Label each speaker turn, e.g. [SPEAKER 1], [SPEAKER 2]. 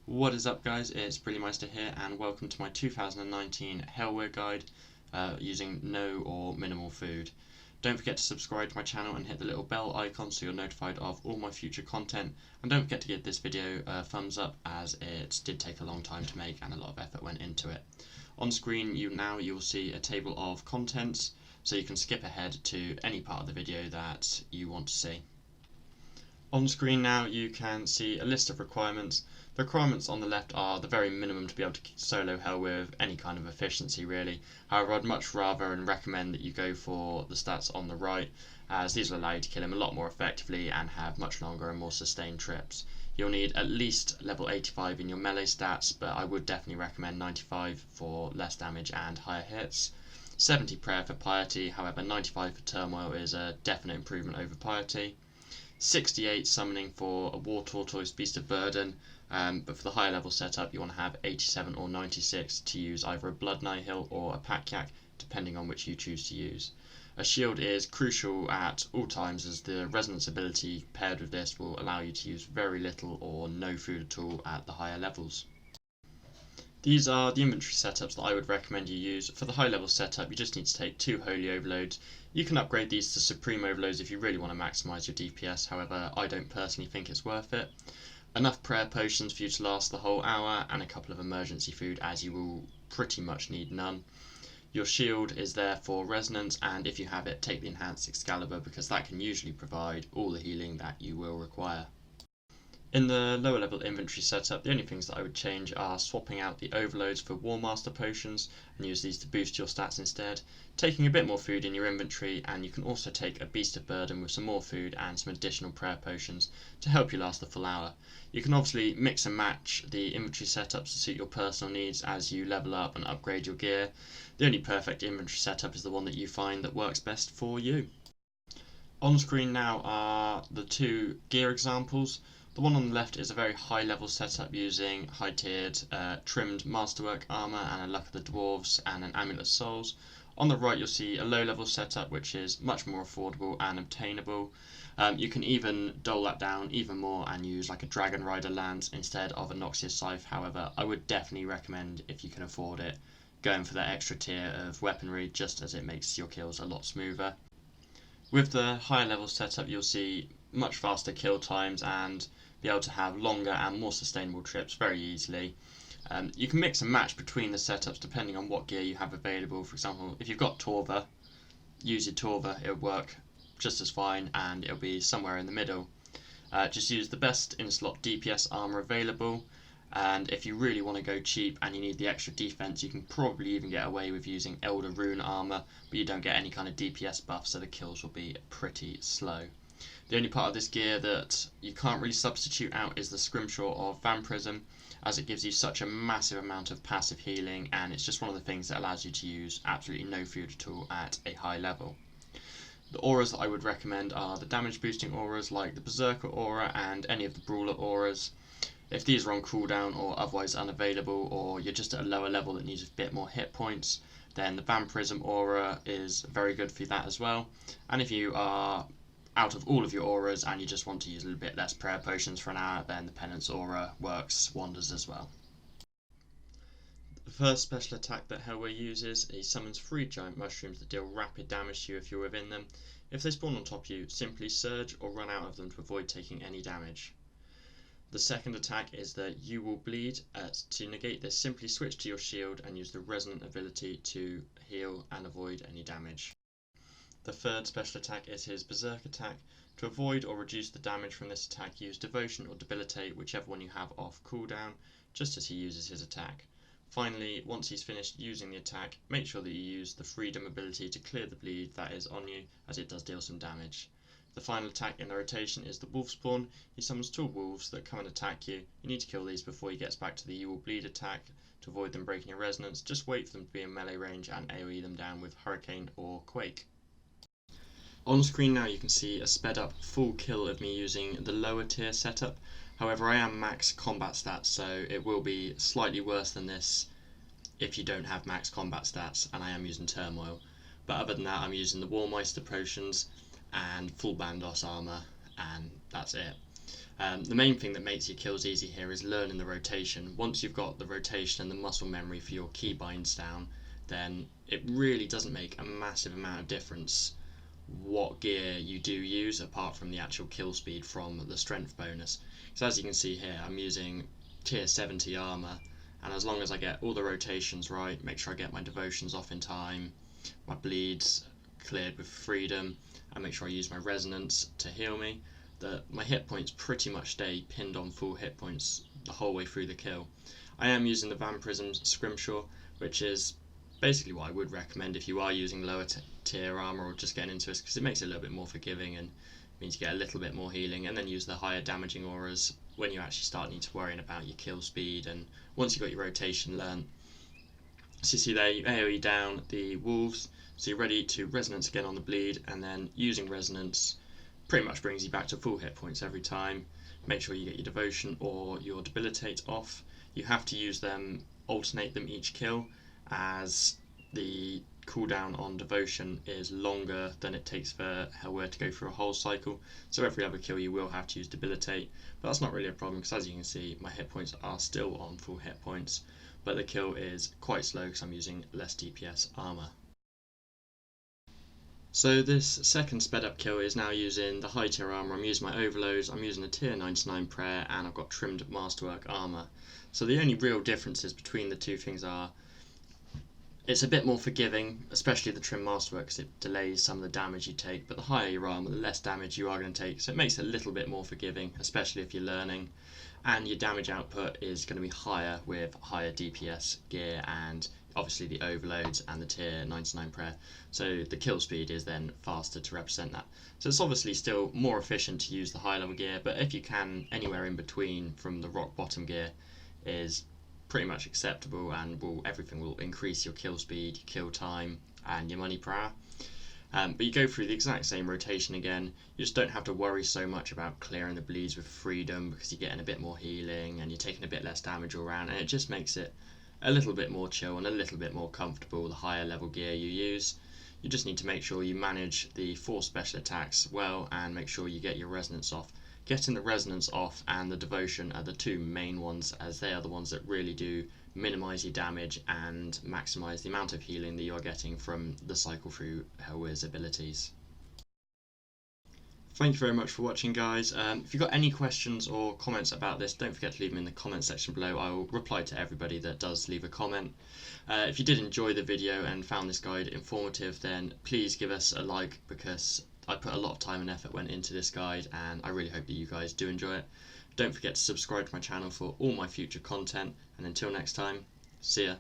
[SPEAKER 1] What is up, guys? It's Brillymister here, and welcome to my 2019 Helwyr guide using no or minimal food. Don't forget to subscribe to my channel and hit the little bell icon so you're notified of all my future content, and don't forget to give this video a thumbs up as it did take a long time to make and a lot of effort went into it. On screen you will see a table of contents, so you can skip ahead to any part of the video that you want to see. On screen now you can see a list of requirements. The requirements on the left are the very minimum to be able to solo Helwyr with any kind of efficiency really. However, I'd much rather and recommend that you go for the stats on the right, as these will allow you to kill him a lot more effectively and have much longer and more sustained trips. You'll need at least level 85 in your melee stats, but I would definitely recommend 95 for less damage and higher hits. 70 prayer for piety, however 95 for turmoil is a definite improvement over piety. 68 summoning for a war tortoise beast of burden, but for the higher level setup you want to have 87 or 96 to use either a blood nihil or a pack-yak, depending on which you choose to use. A shield is crucial at all times, as the resonance ability paired with this will allow you to use very little or no food at all at the higher levels. These are the inventory setups that I would recommend you use. For the high level setup you just need to take 2 Holy Overloads. You can upgrade these to Supreme Overloads if you really want to maximise your DPS, however I don't personally think it's worth it. Enough prayer potions for you to last the whole hour, and a couple of emergency food, as you will pretty much need none. Your shield is there for resonance, and if you have it, take the enhanced Excalibur because that can usually provide all the healing that you will require. In the lower level inventory setup, the only things that I would change are swapping out the overloads for War Master potions and use these to boost your stats instead, taking a bit more food in your inventory, and you can also take a beast of burden with some more food and some additional prayer potions to help you last the full hour. You can obviously mix and match the inventory setups to suit your personal needs as you level up and upgrade your gear. The only perfect inventory setup is the one that you find that works best for you. On screen now are the 2 gear examples. The one on the left is a very high level setup using high tiered trimmed masterwork armour and a Luck of the Dwarves and an Amulet of Souls. On the right you'll see a low level setup which is much more affordable and obtainable. You can even dole that down even more and use like a Dragon Rider lance instead of a Noxious Scythe. However, I would definitely recommend, if you can afford it, going for that extra tier of weaponry, just as it makes your kills a lot smoother. With the higher level setup you'll see much faster kill times and be able to have longer and more sustainable trips very easily. You can mix and match between the setups depending on what gear you have available. For example, if you've got Torva, use your Torva, it'll work just as fine and it'll be somewhere in the middle. Just use the best in-slot DPS armour available, and if you really want to go cheap and you need the extra defense, you can probably even get away with using Elder Rune armour, but you don't get any kind of DPS buff, so the kills will be pretty slow. The only part of this gear that you can't really substitute out is the Scrimshaw of Vampirism, as it gives you such a massive amount of passive healing, and it's just one of the things that allows you to use absolutely no food at all at a high level. The auras that I would recommend are the damage boosting auras like the Berserker aura and any of the Brawler auras. If these are on cooldown or otherwise unavailable, or you're just at a lower level that needs a bit more hit points, then the Vampirism aura is very good for that as well. And if you are out of all of your auras and you just want to use a little bit less prayer potions for an hour, then the Penance aura works wonders as well. The first special attack that Helwyr uses, he summons 3 giant mushrooms that deal rapid damage to you if you're within them. If they spawn on top of you, simply surge or run out of them to avoid taking any damage. The second attack is the You Will Bleed. To negate this, simply switch to your shield and use the resonant ability to heal and avoid any damage. The third special attack is his Berserk attack. To avoid or reduce the damage from this attack, use Devotion or Debilitate, whichever one you have off cooldown, just as he uses his attack. Finally, once he's finished using the attack, make sure that you use the Freedom ability to clear the bleed that is on you, as it does deal some damage. The final attack in the rotation is the Wolf Spawn. He summons 2 wolves that come and attack you. You need to kill these before he gets back to the You Will Bleed attack. To avoid them breaking your resonance, just wait for them to be in melee range and AoE them down with Hurricane or Quake. On screen now you can see a sped up full kill of me using the lower tier setup. However, I am max combat stats, so it will be slightly worse than this if you don't have max combat stats, and I am using turmoil. But other than that, I'm using the Warmeister potions and full Bandos armour, and that's it. The main thing that makes your kills easy here is learning the rotation. Once you've got the rotation and the muscle memory for your keybinds down, then it really doesn't make a massive amount of difference what gear you do use apart from the actual kill speed from the strength bonus. So as you can see here, I'm using tier 70 armor, and as long as I get all the rotations right, make sure I get my devotions off in time, my bleeds cleared with freedom, and make sure I use my resonance to heal me, that my hit points pretty much stay pinned on full hit points the whole way through the kill. I am using the Vampirism Scrimshaw, which is basically what I would recommend if you are using lower tier armor or just getting into this, because it makes it a little bit more forgiving and means you get a little bit more healing, and then use the higher damaging auras when you actually start needing to worry about your kill speed and once you've got your rotation learned. So you see there, you AoE down the wolves, so you're ready to resonance again on the bleed, and then using resonance pretty much brings you back to full hit points every time. Make sure you get your devotion or your debilitate off. You have to use them, alternate them each kill, as the cooldown on devotion is longer than it takes for Helwyr to go through a whole cycle, so every other kill you will have to use debilitate, but that's not really a problem because as you can see my hit points are still on full hit points, but the kill is quite slow because I'm using less DPS armor. So this second sped up kill is now using the high tier armor. I'm using my overloads, I'm using a tier 99 prayer, and I've got trimmed masterwork armor. So the only real differences between the two things are it's a bit more forgiving, especially the trim masterwork, because it delays some of the damage you take, but the higher your armor, the less damage you are going to take, so it makes it a little bit more forgiving, especially if you're learning, and your damage output is going to be higher with higher DPS gear and obviously the overloads and the tier 99 prayer, so the kill speed is then faster to represent that. So it's obviously still more efficient to use the high level gear, but if you can, anywhere in between from the rock bottom gear is pretty much acceptable, and everything will increase your kill speed, your kill time, and your money per hour. But you go through the exact same rotation again. You just don't have to worry so much about clearing the bleeds with freedom because you're getting a bit more healing and you're taking a bit less damage all around, and it just makes it a little bit more chill and a little bit more comfortable the higher level gear you use. You just need to make sure you manage the 4 special attacks well and make sure you get your resonance off. Getting the resonance off and the devotion are the two main ones, as they are the ones that really do minimise your damage and maximise the amount of healing that you're getting from the cycle through Helwyr's abilities. Thank you very much for watching, guys. If you've got any questions or comments about this, don't forget to leave them in the comment section below. I will reply to everybody that does leave a comment. If you did enjoy the video and found this guide informative, then please give us a like, because I put a lot of time and effort went into this guide, and I really hope that you guys do enjoy it. Don't forget to subscribe to my channel for all my future content, and until next time, see ya.